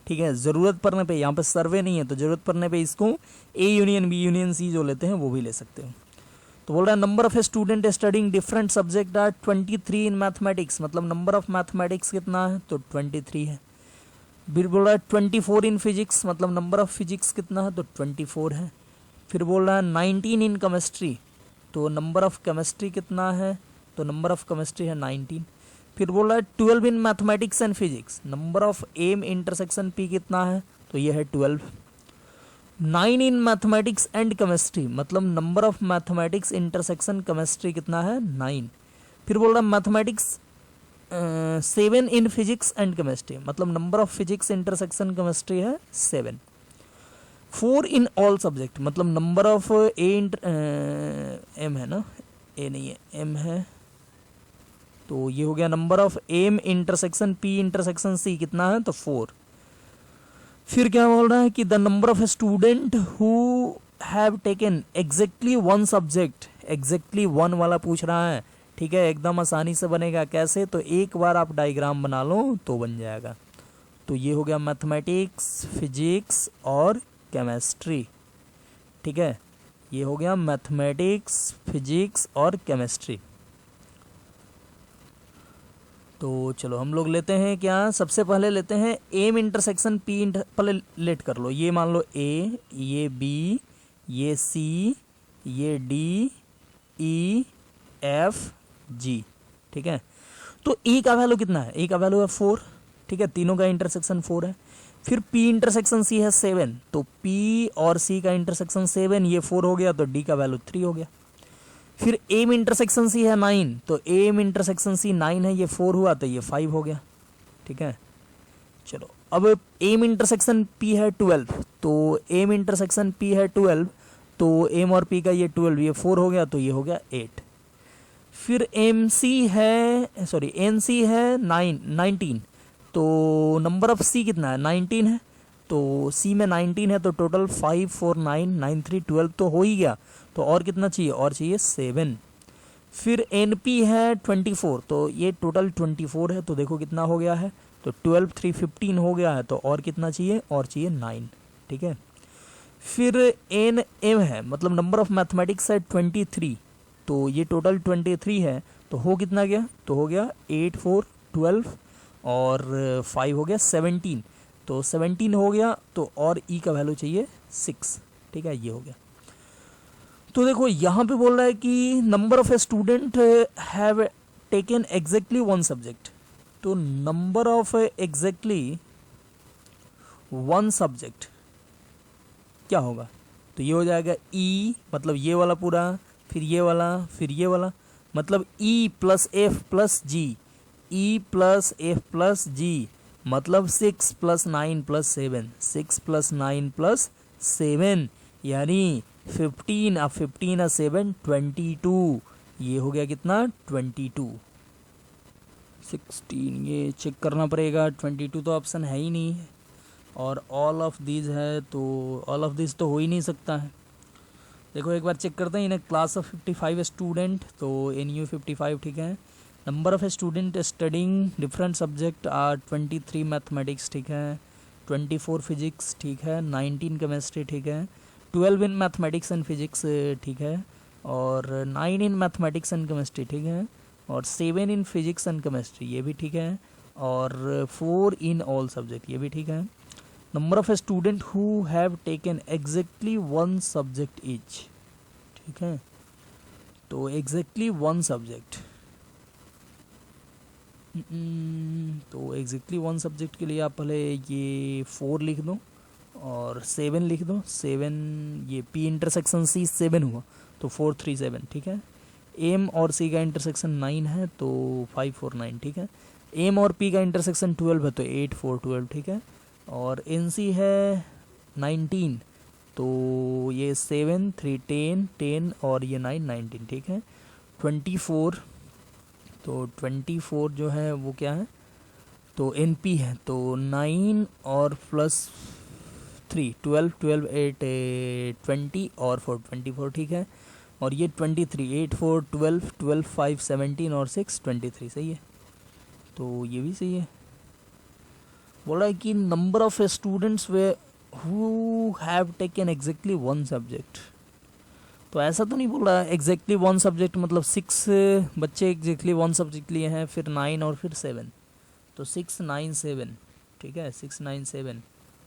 ठीक है। ज़रूरत पड़ने पे, यहाँ पे सर्वे नहीं है तो ज़रूरत पड़ने पे इसको A union B union C जो लेते हैं वो भी ले सकते हो। तो बोल रहा है number of student studying different subject are 23 in mathematics मतलब नंबर ऑफ मैथमेटिक्स कितना है, तो 23 है। फिर बोल रहा है 24 इन फिजिक्स मतलब नंबर ऑफ फिजिक्स कितना है, तो 24 है। फिर बोल रहा है 19 इन केमिस्ट्री तो नंबर ऑफ केमिस्ट्री कितना है, तो नंबर ऑफ केमिस्ट्री है 19। फिर बोल रहा है 12 in mathematics and physics number of M intersection P कितना है, तो ये है 12। 9 इन मैथमेटिक्स एंड केमिस्ट्री मतलब number of mathematics intersection chemistry कितना है, 9। फिर बोल रहा है mathematics 7 in physics and chemistry मतलब number of physics intersection chemistry है 7। 4 इन ऑल सब्जेक्ट मतलब नंबर ऑफ एम है ना, ए नहीं है एम है, तो ये हो गया number of M intersection P intersection C कितना है, तो 4। फिर क्या बोल रहा है कि the number of student who have taken exactly one subject, exactly one वाला पूछ रहा है, ठीक है। एकदम आसानी से बनेगा, कैसे, तो एक बार आप डायग्राम बना लो तो बन जाएगा। तो ये हो गया मैथमेटिक्स फिजिक्स और केमिस्ट्री, ठीक है, ये हो गया मैथमेटिक्स फिजिक्स और केमिस्ट्री। तो चलो हम लोग लेते हैं क्या, सबसे पहले लेते हैं एम इंटरसेक्शन पी पहले लेट कर लो, ये मान लो ए, ये बी, ये सी, ये डी, ई, एफ, जी, ठीक है। तो ई का वैल्यू कितना है, ई का वैल्यू है 4, ठीक है, तीनों का इंटरसेक्शन 4 है। फिर पी इंटरसेक्शन सी है 7, तो पी और सी का इंटरसेक्शन 7, ये 4 हो गया, तो डी का वैल्यू 3 हो गया। फिर एम इंटरसेक्शन सी है 9, तो एम इंटरसेक्शन सी 9 है, ये 4 हुआ, तो ये 5 हो गया, ठीक है। चलो अब एम इंटरसेक्शन पी है 12, तो एम इंटरसेक्शन पी है 12, तो एम और पी का ये 12, ये 4 हो गया, तो ये हो गया 8। फिर एम सी है सॉरी एन सी है 19, तो नंबर ऑफ सी कितना है, 19 है, तो सी में 19 है, तो टोटल 5 4 9 9 3 12 तो हो ही गया, तो और कितना चाहिए, और चाहिए 7। फिर एन पी है 24, तो ये टोटल 24 है, तो देखो कितना हो गया है, तो 12 3 15 हो गया है, तो और कितना चाहिए, और चाहिए 9, ठीक है। फिर एन एम है मतलब नंबर ऑफ मैथमेटिक्स है 23, तो ये टोटल 23 है, तो हो कितना गया, तो हो गया 8 4 12 और 5 हो गया 17, तो 17 हो गया, तो और ई का वैल्यू चाहिए 6, ठीक है, ये हो गया। तो देखो यहाँ पे बोल रहा है कि number of A student have taken exactly one subject, तो number of exactly one subject क्या होगा, तो ये हो जाएगा ई, मतलब ये वाला पूरा, फिर ये वाला, फिर ये वाला, मतलब ई प्लस एफ प्लस जी, ई प्लस एफ प्लस जी, मतलब 6 प्लस 9 प्लस 7, 6 प्लस 9 प्लस 7, यानी 15, अब 15 और 7 22, ये हो गया कितना 22, 16, ये चेक करना पड़ेगा, 22 तो ऑप्शन है ही नहीं, और ऑल ऑफ दीज है, तो ऑल ऑफ दीज तो हो ही नहीं सकता है। देखो एक बार चेक करते हैं, इन क्लास ऑफ 55 स्टूडेंट, तो एन यू 55, ठीक है। Number of student studying different subject are 23 mathematics, ठीक है, 24 फिजिक्स, ठीक है, 19 केमिस्ट्री, ठीक है, 12 इन मैथमेटिक्स एंड फिजिक्स, ठीक है, और 9 इन मैथमेटिक्स एंड केमिस्ट्री, ठीक है, और 7 इन फिजिक्स एंड केमिस्ट्री, ये भी ठीक है, और 4 इन ऑल सब्जेक्ट, ये भी ठीक है। Number of student who have taken exactly one subject each, ठीक है, तो एग्जैक्टली वन सब्जेक्ट, तो एग्जैक्टली वन सब्जेक्ट के लिए आप पहले ये 4 लिख दो और 7 लिख दो, 7, ये पी इंटरसेक्शन सी 7 हुआ, तो 4 3 7, ठीक है। एम और सी का इंटरसेक्शन 9 है, तो 5 4 9, ठीक है। एम और पी का इंटरसेक्शन 12 है, तो 8 4 12, ठीक है। और एन सी है 19, तो ये 7 3 10 10 और ये 9 19, ठीक है। 24, तो 24 जो है वो क्या है, तो एन पी है, तो 9 और प्लस 3 12 12 8 20 और 4 24, ठीक है। और ये 23 8 4 12 12 5 17 और 6 23, सही है, तो ये भी सही है। बोला है कि number of students way who have taken exactly one subject, तो ऐसा तो नहीं बोल रहा एग्जैक्टली वन सब्जेक्ट, मतलब 6 बच्चे एग्जैक्टली वन सब्जेक्ट लिए हैं, फिर 9 और फिर 7, तो 6 9 7, ठीक है, 6 9 7,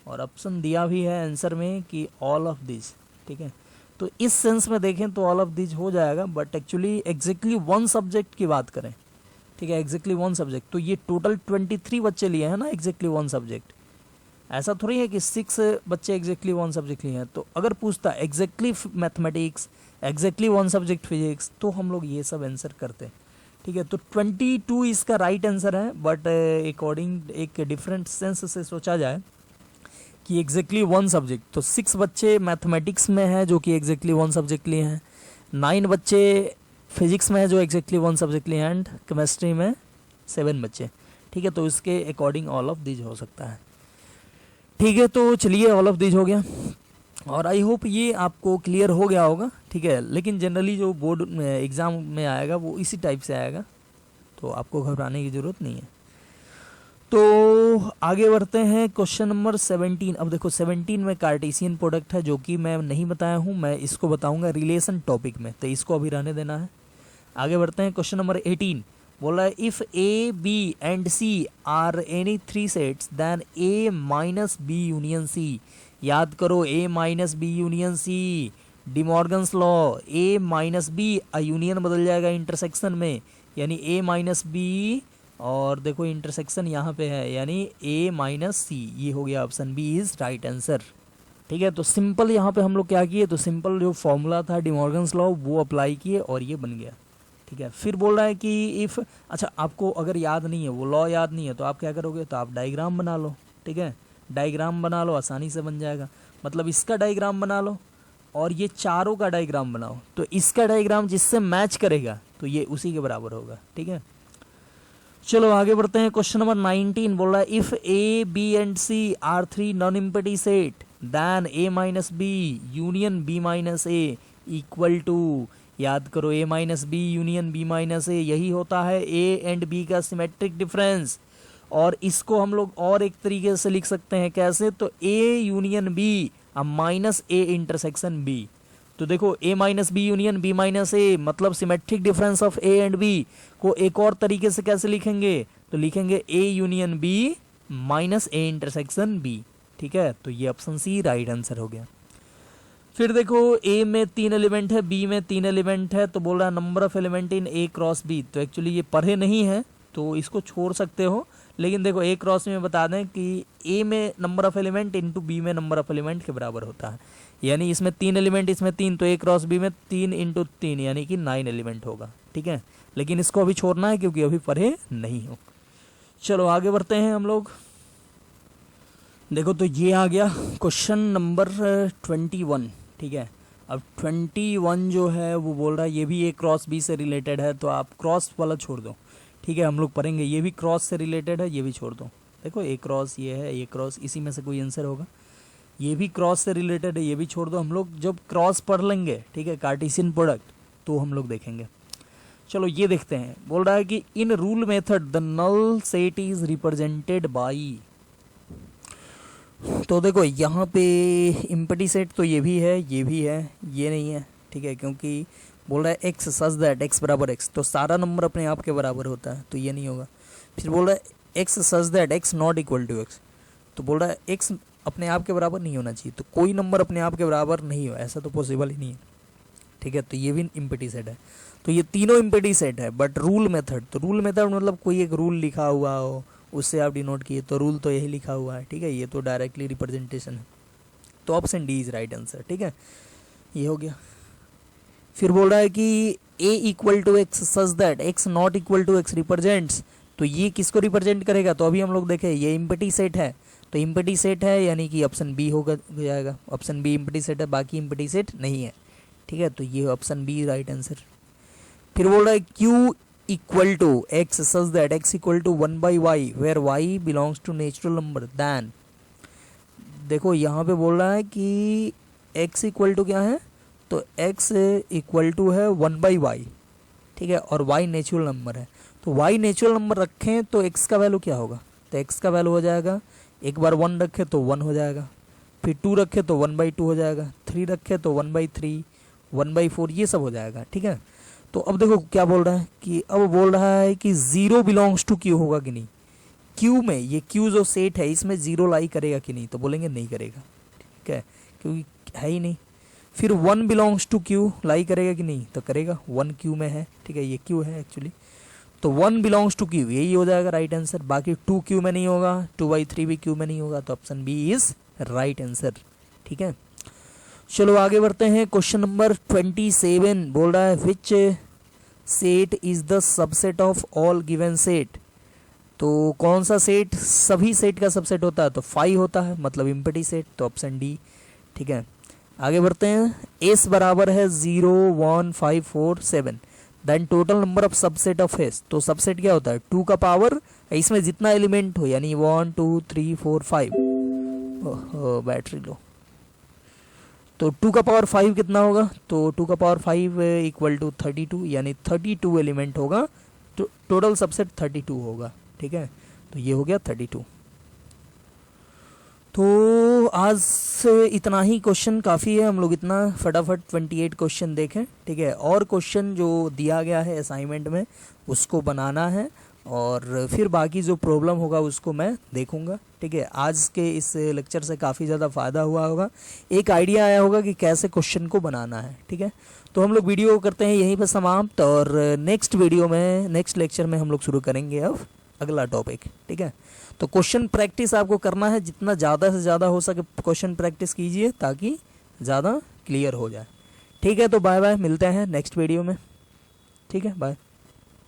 और ऑप्शन दिया भी है आंसर में कि ऑल ऑफ दिस, ठीक है। तो इस सेंस में देखें तो ऑल ऑफ दिस हो जाएगा, but actually exactly one subject की बात करें, ठीक है, एग्जैक्टली वन सब्जेक्ट, तो ये टोटल 23 बच्चे लिए हैं ना एग्जैक्टली वन सब्जेक्ट, ऐसा थोड़ी है कि 6 बच्चे एग्जैक्टली वन सब्जेक्ट लिए हैं। तो अगर पूछता exactly mathematics, exactly one subject physics, तो हम लोग ये सब आंसर करते हैं, ठीक है। तो 22 इसका राइट आंसर है, बट अकॉर्डिंग एक डिफरेंट सेंस से सोचा जाए कि एग्जैक्टली वन सब्जेक्ट, तो 6 बच्चे मैथमेटिक्स में हैं जो कि एग्जैक्टली वन सब्जेक्ट लिए हैं, 9 बच्चे फिजिक्स में है जो एग्जैक्टली वन सब्जेक्ट लिए, एंड केमिस्ट्री में 7 बच्चे, ठीक है। तो इसके अकॉर्डिंग ऑल ऑफ दीज हो सकता है, ठीक है। तो चलिए ऑल ऑफ दीज हो गया, और आई होप ये आपको क्लियर हो गया होगा, ठीक है। लेकिन जनरली जो बोर्ड एग्ज़ाम में आएगा वो इसी टाइप से आएगा, तो आपको घबराने की ज़रूरत नहीं है। तो आगे बढ़ते हैं क्वेश्चन नंबर 17। अब देखो 17 में कार्टेशियन प्रोडक्ट है, जो कि मैं नहीं बताया हूँ, मैं इसको बताऊंगा रिलेशन टॉपिक में, तो इसको अभी रहने देना है। आगे बढ़ते हैं क्वेश्चन नंबर 18। बोला है if A B and C are any 3 sets then A minus B union C. याद करो A minus B union C, De Morgan's law, A minus B union बदल जाएगा इंटरसेक्शन में, यानी ए माइनस बी, और देखो इंटरसेक्शन यहाँ पे है, यानी ए माइनस सी, ये हो गया option B is right answer, ठीक है। तो सिंपल यहाँ पे हम लोग क्या किए, तो सिंपल जो फॉर्मूला था डिमॉर्गन्स लॉ वो अप्लाई किए और ये बन गया, ठीक है। फिर बोल रहा है कि इफ़, अच्छा आपको अगर याद नहीं है, वो लॉ याद नहीं है, तो आप क्या करोगे, तो आप डायग्राम बना लो, ठीक है, डायग्राम बना लो, आसानी से बन जाएगा। मतलब इसका डायग्राम बना लो और ये चारों का डायग्राम बनाओ, तो इसका डायग्राम जिससे मैच करेगा तो ये उसी के बराबर होगा, ठीक है। चलो आगे बढ़ते हैं। क्वेश्चन नंबर 19 बोल रहा है if A B and C are 3 non empty set then A minus B union B minus A equal to, याद करो A minus B union B minus A, यही होता है ए एंड बी का symmetric difference. और इसको हम लोग और एक तरीके से लिख सकते हैं, कैसे, तो A union B minus A intersection B. तो देखो A minus B union B minus A मतलब symmetric difference of A and B को एक और तरीके से कैसे लिखेंगे, तो लिखेंगे A union B minus A intersection B. ठीक है, तो ये ऑप्शन सी राइट आंसर हो गया। फिर देखो ए में 3 एलिमेंट है, बी में 3 एलिमेंट है, तो बोल रहा है number of element in A cross B. तो एक्चुअली ये पढ़े नहीं है तो इसको छोड़ सकते हो, लेकिन देखो ए क्रॉस में बता दें कि ए में number of element into B में नंबर ऑफ एलिमेंट के बराबर होता है। यानी इसमें 3 एलिमेंट, इसमें 3, तो ए क्रॉस बी में 3 इंटू 3 यानी कि 9 एलिमेंट होगा। ठीक है, लेकिन इसको अभी छोड़ना है क्योंकि अभी पढ़े नहीं हो। चलो आगे बढ़ते हैं हम लोग। देखो तो ये आ गया क्वेश्चन नंबर 21। ठीक है, अब 21 जो है वो बोल रहा है ये भी ए क्रॉस बी से रिलेटेड है, तो आप क्रॉस वाला छोड़ दो। ठीक है, हम लोग पढ़ेंगे ये भी क्रॉस से रिलेटेड है, ये भी छोड़ दो। देखो ए क्रॉस ये है, ए क्रॉस इसी में से कोई आंसर होगा। ये भी क्रॉस से रिलेटेड है, ये भी छोड़ दो। हम लोग जब क्रॉस पढ़ लेंगे, ठीक है, कार्टेशियन प्रोडक्ट, तो हम लोग देखेंगे। चलो ये देखते हैं। बोल रहा है कि in rule method the null set is represented by. तो देखो यहाँ पे इम्पटी सेट तो ये भी है, ये भी है, ये नहीं है। ठीक है, क्योंकि बोल रहा है एक्स सच दैट एक्स बराबर एक्स, तो सारा नंबर अपने आप के बराबर होता है, तो ये नहीं होगा। फिर बोल रहा है x such that x not equal to x, तो बोल रहा है एक्स अपने आप के बराबर नहीं होना चाहिए, तो कोई नंबर अपने आप के बराबर नहीं हो, ऐसा तो पॉसिबल ही नहीं है। ठीक है, तो ये भी इम्पटी सेट है। तो ये तीनों इम्पटी सेट है, बट रूल मेथड, तो रूल मेथड मतलब कोई एक रूल लिखा हुआ हो उससे आप डिनोट किए, तो रूल तो यही लिखा हुआ है। ठीक है, ये तो डायरेक्टली रिप्रेजेंटेशन है, तो option D is right answer. ठीक है, ये हो गया। फिर बोल रहा है कि A equal to x such that x not equal to X represents, तो ये किसको रिप्रेजेंट करेगा? तो अभी हम लोग देखें ये इम्पटी सेट है, तो इम्पटी सेट है यानी कि ऑप्शन बी हो जाएगा। ऑप्शन बी इम्पटी सेट है, बाकी इम्पटी सेट नहीं है। ठीक है, तो ये ऑप्शन बी राइट आंसर। फिर बोल रहा है q equal to x such that x equal to 1 by y where y belongs to natural number then. देखो यहाँ पे बोल रहा है कि एक्स इक्वल टू क्या है, तो एक्स इक्वल टू है 1 बाई वाई। ठीक है, और वाई नेचुरल नंबर है, तो वाई नेचुरल नंबर रखें तो एक्स का वैल्यू क्या होगा? तो एक्स का वैल्यू हो जाएगा, एक बार 1 रखे तो 1 हो जाएगा, फिर 2 रखे तो 1/2 हो जाएगा, 3 रखे तो 1/3, 1/4, ये सब हो जाएगा। ठीक है, तो अब देखो क्या बोल रहा है कि अब बोल रहा है कि 0 बिलोंग्स टू क्यू होगा कि नहीं। क्यू में ये क्यू जो सेट है इसमें 0 लाई करेगा कि नहीं, तो बोलेंगे नहीं करेगा। ठीक है, क्योंकि है ही नहीं। फिर 1 बिलोंग्स टू क्यू लाई करेगा कि नहीं, तो करेगा, 1 क्यू में है। ठीक है, ये क्यू है एक्चुअली, तो 1 बिलोंग्स टू क्यू यही हो जाएगा राइट आंसर। बाकी 2 क्यू में नहीं होगा, 2/3 भी क्यू में नहीं होगा, तो option B is right answer. ठीक है, चलो आगे बढ़ते हैं। क्वेश्चन नंबर 27 बोल रहा है which set is the subset of all given set. तो कौन सा सेट सभी सेट का सबसेट होता है? तो 5 होता है, मतलब इम्पटी सेट, तो ऑप्शन डी। ठीक है, आगे बढ़ते हैं। एस बराबर है 0 1 5 4 7, then total number of subset of S. तो सबसेट क्या होता है? 2 का पावर, इसमें जितना एलिमेंट हो, यानी 1 2 3 4 5। बैटरी लो, तो 2 का पावर 5 कितना होगा? तो 2 का पावर 5 इक्वल टू 32, यानी 32 एलिमेंट होगा, तो टोटल सबसेट 32 होगा। ठीक है, तो ये हो गया 32। तो आज से इतना ही, क्वेश्चन काफ़ी है, हम लोग इतना फटाफट 28 क्वेश्चन देखें। ठीक है, और क्वेश्चन जो दिया गया है असाइनमेंट में उसको बनाना है, और फिर बाकी जो प्रॉब्लम होगा उसको मैं देखूंगा। ठीक है, आज के इस लेक्चर से काफ़ी ज़्यादा फ़ायदा हुआ होगा, एक आइडिया आया होगा कि कैसे क्वेश्चन को बनाना है। ठीक है, तो हम लोग वीडियो करते हैं यहीं पर समाप्त, और नेक्स्ट वीडियो में, नेक्स्ट लेक्चर में हम लोग शुरू करेंगे अब अगला टॉपिक। ठीक है, तो क्वेश्चन प्रैक्टिस आपको करना है, जितना ज़्यादा से ज़्यादा हो सके क्वेश्चन प्रैक्टिस कीजिए ताकि ज़्यादा क्लियर हो जाए। ठीक है, तो बाय बाय, मिलते हैं नेक्स्ट वीडियो में। ठीक है, बाय।